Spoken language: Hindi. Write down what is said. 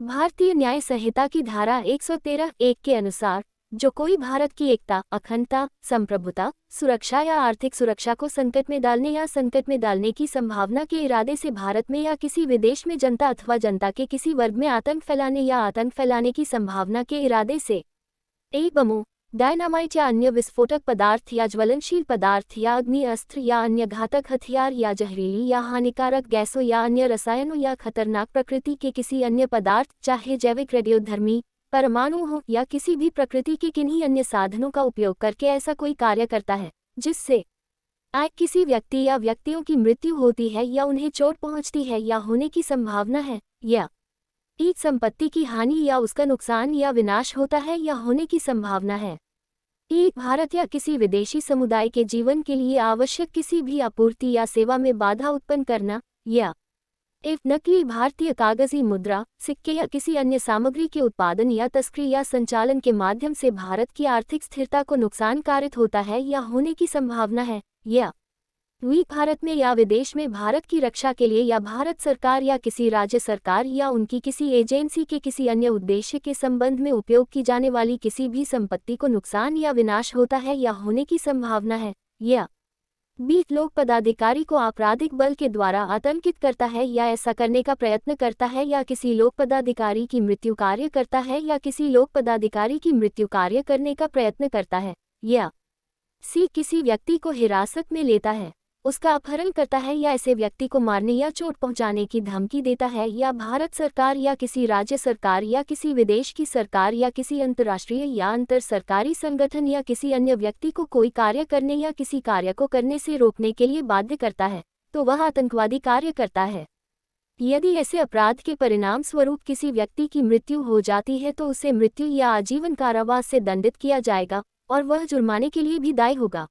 भारतीय न्याय संहिता की धारा 113(1) के अनुसार जो कोई भारत की एकता, अखंडता, संप्रभुता, सुरक्षा या आर्थिक सुरक्षा को संकट में डालने या संकट में डालने की संभावना के इरादे से भारत में या किसी विदेश में जनता अथवा जनता के किसी वर्ग में आतंक फैलाने या आतंक फैलाने की संभावना के इरादे से बमों, डायनामाइट या अन्य विस्फोटक पदार्थ या ज्वलनशील पदार्थ या अग्नि अस्त्र या अन्य घातक हथियार या जहरीली या हानिकारक गैसों या अन्य रसायनों या खतरनाक प्रकृति के किसी अन्य पदार्थ, चाहे जैविक, रेडियोधर्मी, परमाणु हो या किसी भी प्रकृति के किन्हीं अन्य साधनों का उपयोग करके ऐसा कोई कार्य करता है जिससे किसी व्यक्ति या व्यक्तियों की मृत्यु होती है या उन्हें चोट पहुंचती है या होने की संभावना है, या एक संपत्ति की हानि या उसका नुकसान या विनाश होता है या होने की संभावना है। एक भारत या किसी विदेशी समुदाय के जीवन के लिए आवश्यक किसी भी आपूर्ति या सेवा में बाधा उत्पन्न करना, या नकली भारतीय कागजी मुद्रा, सिक्के या किसी अन्य सामग्री के उत्पादन या तस्करी या संचालन के माध्यम से भारत की आर्थिक स्थिरता को नुकसान कारित होता है या होने की संभावना है, या भारत में या विदेश में भारत की रक्षा के लिए या भारत सरकार या किसी राज्य सरकार या उनकी किसी एजेंसी के किसी अन्य उद्देश्य के संबंध में उपयोग की जाने वाली किसी भी संपत्ति को नुकसान या विनाश होता है या होने की संभावना है, या लोक पदाधिकारी को आपराधिक बल के द्वारा आतंकित करता है या ऐसा करने का प्रयत्न करता है या किसी लोक पदाधिकारी की मृत्यु कार्य करता है या किसी लोक पदाधिकारी की मृत्यु कार्य करने का प्रयत्न करता है, या किसी व्यक्ति को हिरासत में लेता है, उसका अपहरण करता है या ऐसे व्यक्ति को मारने या चोट पहुंचाने की धमकी देता है, या भारत सरकार या किसी राज्य सरकार या किसी विदेश की सरकार या किसी अंतर्राष्ट्रीय या अंतर सरकारी संगठन या किसी अन्य व्यक्ति को कोई कार्य करने या किसी कार्य को करने से रोकने के लिए बाध्य करता है, तो वह आतंकवादी कार्य करता है। यदि ऐसे अपराध के परिणाम स्वरूप किसी व्यक्ति की मृत्यु हो जाती है तो उसे मृत्यु या आजीवन कारावास से दंडित किया जाएगा और वह जुर्माने के लिए भी दायी होगा।